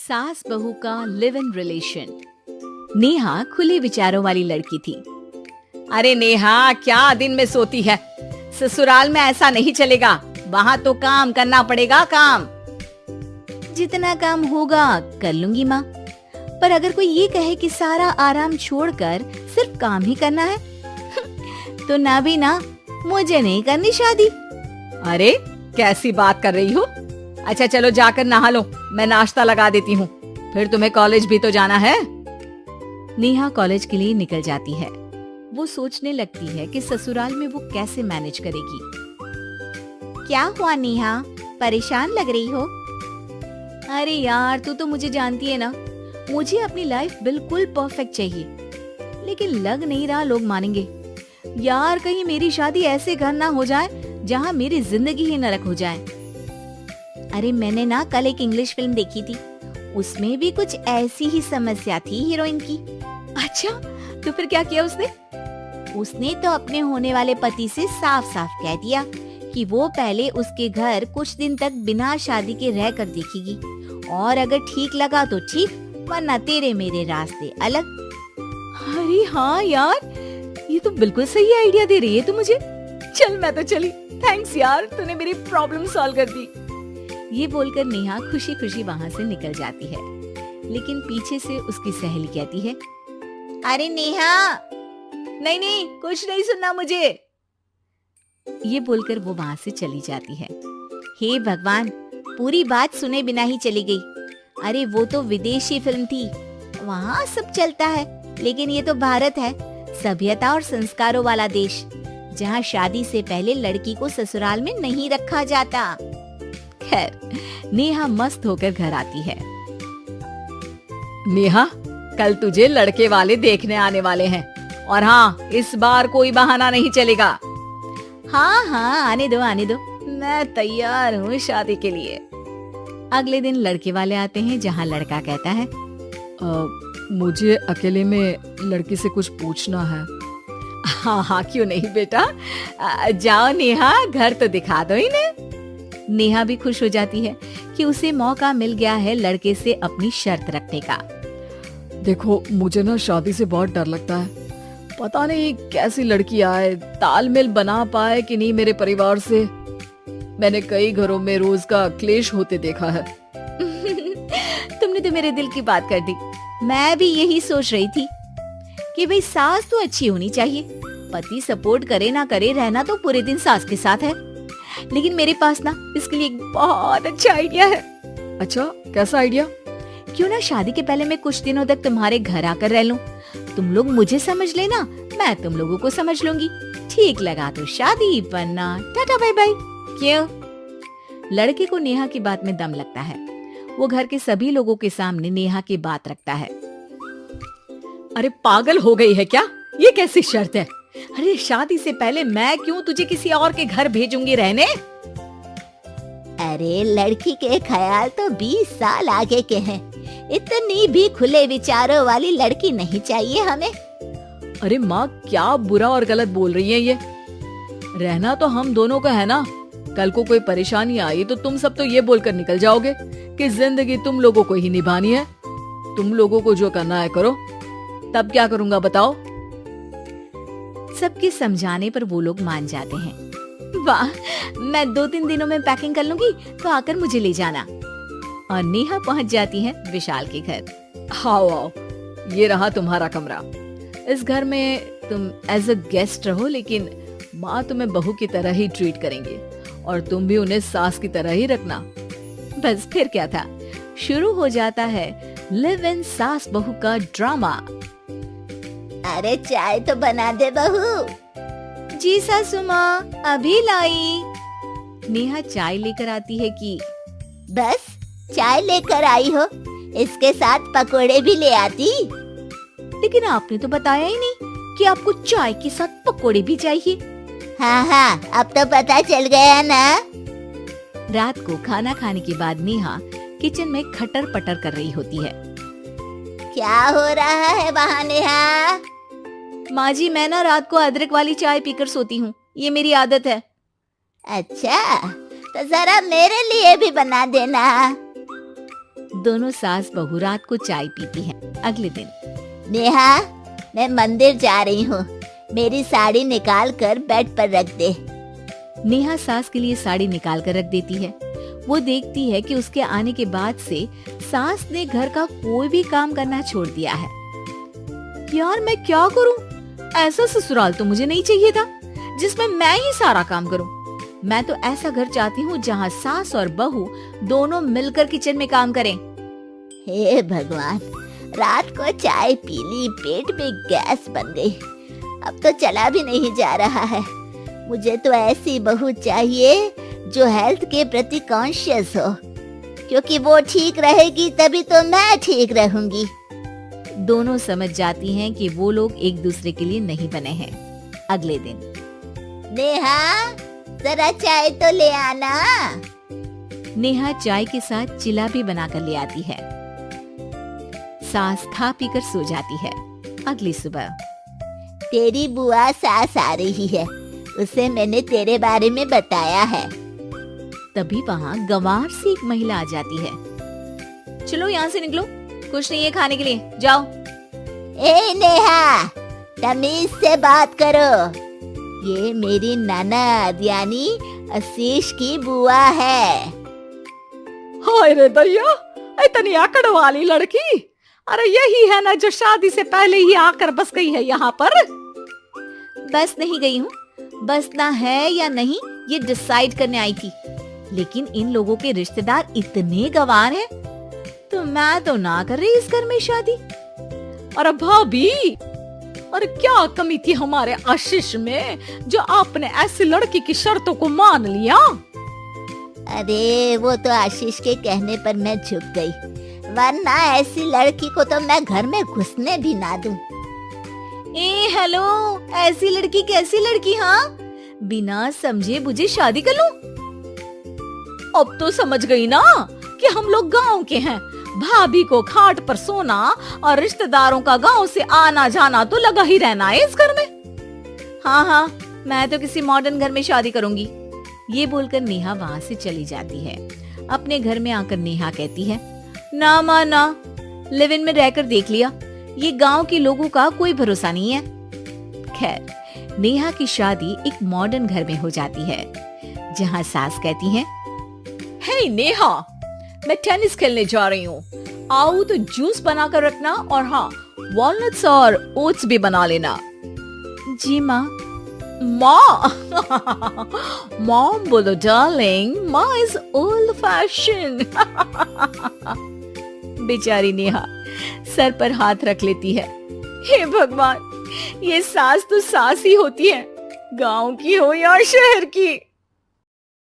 सास बहू का लिव इन रिलेशन। नेहा खुले विचारों वाली लड़की थी। अरे नेहा, क्या दिन में सोती है? ससुराल में ऐसा नहीं चलेगा, वहाँ तो काम करना पड़ेगा। काम जितना काम होगा कर लूंगी माँ, पर अगर कोई ये कहे कि सारा आराम छोड़कर सिर्फ काम ही करना है तो ना भी ना, मुझे नहीं करनी शादी। अरे कैसी बात कर रही हो? अच्छा चलो जाकर नहा लो, मैं नाश्ता लगा देती हूँ, फिर तुम्हें कॉलेज भी तो जाना है। नेहा कॉलेज के लिए निकल जाती है। वो सोचने लगती है कि ससुराल में वो कैसे मैनेज करेगी। क्या हुआ नेहा, परेशान लग रही हो? अरे यार, तू तो मुझे जानती है ना, मुझे अपनी लाइफ बिल्कुल परफेक्ट चाहिए, लेकिन लग नहीं रहा लोग मानेंगे। यार कहीं मेरी शादी ऐसे घर ना हो जाए जहाँ मेरी जिंदगी ही नरक हो जाए। अरे मैंने ना कल एक इंग्लिश फिल्म देखी थी, उसमें भी कुछ ऐसी ही समस्या थी हीरोइन की। अच्छा, तो फिर क्या किया उसने? उसने तो अपने होने वाले पति से साफ साफ कह दिया कि वो पहले उसके घर कुछ दिन तक बिना शादी के रह कर देखेगी, और अगर ठीक लगा तो ठीक, वरना तेरे मेरे रास्ते अलग। अरे हाँ यार, ये तो बिल्कुल सही आइडिया दे रही है तू मुझे। चल मैं तो चली, थैंक्स यार, तूने मेरी प्रॉब्लम सॉल्व कर दी। ये बोलकर नेहा खुशी खुशी वहाँ से निकल जाती है, लेकिन पीछे से उसकी सहेली कहती है, अरे नेहा, नहीं नहीं, कुछ नहीं सुनना मुझे। ये बोलकर वो वहाँ से चली जाती है। हे भगवान, पूरी बात सुने बिना ही चली गई। अरे वो तो विदेशी फिल्म थी, वहाँ सब चलता है, लेकिन ये तो भारत है, सभ्यता और संस्कारों वाला देश, जहाँ शादी से पहले लड़की को ससुराल में नहीं रखा जाता। खैर, नेहा मस्त होकर घर आती है। नेहा, कल तुझे लड़के वाले देखने आने वाले हैं, और हाँ, इस बार कोई बहाना नहीं चलेगा। हाँ हाँ, आने दो आने दो, मैं तैयार हूँ शादी के लिए। अगले दिन लड़के वाले आते हैं, जहाँ लड़का कहता है, मुझे अकेले में लड़की से कुछ पूछना है। हाँ हाँ, क्यों नहीं बेटा, जाओ नेहा, घर तो दिखा दो इन्हें। नेहा भी खुश हो जाती है कि उसे मौका मिल गया है लड़के से अपनी शर्त रखने का। देखो, मुझे ना शादी से बहुत डर लगता है, पता नहीं कैसी लड़की आए, तालमेल बना पाए कि नहीं मेरे परिवार से। मैंने कई घरों में रोज का क्लेश होते देखा है। तुमने तो मेरे दिल की बात कर दी। मैं भी यही सोच रही थी कि भाई सास तो अच्छी होनी चाहिए, पति सपोर्ट करे ना करे, रहना तो पूरे दिन सास के साथ है। लेकिन मेरे पास ना इसके लिए एक बहुत अच्छा आइडिया है। अच्छा, कैसा आइडिया? क्यों ना शादी के पहले मैं कुछ दिनों तक तुम्हारे घर आकर रह लूं, तुम लोग मुझे समझ लेना, मैं तुम लोगों को समझ लूंगी, ठीक लगा तो शादी, वरना टाटा बाय बाय। क्यों? लड़के को नेहा की बात में दम लगता है, वो घर के सभी लोगों के सामने नेहा की बात रखता है। अरे पागल हो गई है क्या? ये कैसी शर्त है? अरे शादी से पहले मैं क्यों तुझे किसी और के घर भेजूंगी रहने? अरे लड़की के ख्याल तो 20 साल आगे के हैं, इतनी भी खुले विचारों वाली लड़की नहीं चाहिए हमें। अरे माँ, क्या बुरा और गलत बोल रही है ये? रहना तो हम दोनों का है ना, कल को कोई परेशानी आई तो तुम सब तो ये बोलकर निकल जाओगे कि जिंदगी तुम लोगों को ही निभानी है, तुम लोगों को जो करना है करो। तब क्या करूंगा बताओ? सबके समझाने पर वो लोग मान जाते हैं। वाह, मैं 2-3 दिनों में पैकिंग कर लूंगी, तो आकर मुझे ले जाना। और नेहा पहुंच जाती है विशाल के घर। आओ आओ, ये रहा तुम्हारा कमरा। इस घर में तुम एज अ गेस्ट रहो, लेकिन माँ तुम्हें बहू की तरह ही ट्रीट करेंगे, और तुम भी उन्हें सास की तरह ही रखना। बस फिर क्या था, शुरू हो जाता है लिव इन सास बहू का ड्रामा। अरे चाय तो बना दे बहू। जी सासू माँ, अभी लाई। नेहा चाय लेकर आती है कि बस चाय लेकर आई हो, इसके साथ पकोड़े भी ले आती। लेकिन आपने तो बताया ही नहीं कि आपको चाय के साथ पकोड़े भी चाहिए। हाँ हाँ, अब तो पता चल गया ना। रात को खाना खाने के बाद नेहा किचन में खटर पटर कर रही होती है। क्या हो रहा है वहाँ नेहा? माँ जी, मैं ना रात को अदरक वाली चाय पीकर सोती हूँ, ये मेरी आदत है। अच्छा, तो जरा मेरे लिए भी बना देना। दोनों सास बहू रात को चाय पीती हैं। अगले दिन नेहा, मैं मंदिर जा रही हूँ, मेरी साड़ी निकाल कर बेड पर रख दे। नेहा सास के लिए साड़ी निकाल कर रख देती है। वो देखती है कि उसके आने के बाद से सास ने घर का कोई भी काम करना छोड़ दिया है। यार मैं क्या करूं? ऐसा ससुराल तो मुझे नहीं चाहिए था जिसमें मैं ही सारा काम करूं। मैं तो ऐसा घर चाहती हूँ जहाँ सास और बहू दोनों मिलकर किचन में काम करें। हे भगवान, रात को चाय पी ली, पेट में गैस बन गई, अब तो चला भी नहीं जा रहा है। मुझे तो ऐसी बहू चाहिए जो हेल्थ के प्रति कॉन्शियस हो, क्योंकि वो ठीक रहेगी तभी तो मैं ठीक रहूंगी। दोनों समझ जाती हैं कि वो लोग एक दूसरे के लिए नहीं बने हैं। अगले दिन नेहा, जरा चाय तो ले आना। नेहा चाय के साथ चिला भी बनाकर ले आती है। सास खा पीकर सो जाती है। अगली सुबह तेरी बुआ सास आ रही है, उसे मैंने तेरे बारे में बताया है। तभी वहाँ गंवार से एक महिला आ जाती है। चलो यहाँ से निकलो, कुछ नहीं है खाने के लिए, जाओ। ए नेहा, तमीज से बात करो, ये मेरी ननद यानी आशीष की बुआ है। हाय रे दैया, इतनी आकड़ वाली लड़की, अरे यही है ना जो शादी से पहले ही आकर बस गई है यहाँ पर। बस नहीं गई हूँ, बसना है या नहीं ये डिसाइड करने आई थी, लेकिन इन लोगों के रिश्तेदार इतने गंवार हैं, तो मैं तो ना कर रही इस घर में शादी। अरे भाभी, अरे क्या कमी थी हमारे आशीष में जो आपने ऐसी लड़की की शर्तों को मान लिया? अरे वो तो आशीष के कहने पर मैं झुक गई, वरना ऐसी लड़की को तो मैं घर में घुसने भी ना दूं। ए हेलो, ऐसी लड़की कैसी लड़की? हाँ, बिना समझे बुझे शादी कर लूं? अब तो समझ गई ना कि हम लोग गांव के हैं। भाभी को खाट पर सोना और रिश्तेदारों का गांव से आना जाना तो लगा ही रहना है इस घर में। हाँ हाँ, मैं तो किसी मॉडर्न घर में शादी करूंगी। ये बोलकर नेहा वहाँ से चली जाती है। अपने घर में आकर नेहा कहती है, ना माँ ना, लिव इन में रहकर देख लिया, ये गांव के लोगों का कोई भरोसा नहीं है। खैर, नेहा की शादी एक मॉडर्न घर में हो जाती है, जहाँ सास कहती है, हे नेहा, मैं टेनिस खेलने जा रही हूँ, आओ तो जूस बनाकर रखना, और हाँ, वॉलनट्स और ओट्स भी बना लेना। जी माँ। माँ मॉम बोलो डार्लिंग, माँ इज ओल्ड फैशन। बेचारी नेहा सर पर हाथ रख लेती है। हे भगवान, ये सास तो सास ही होती है, गांव की हो या शहर की।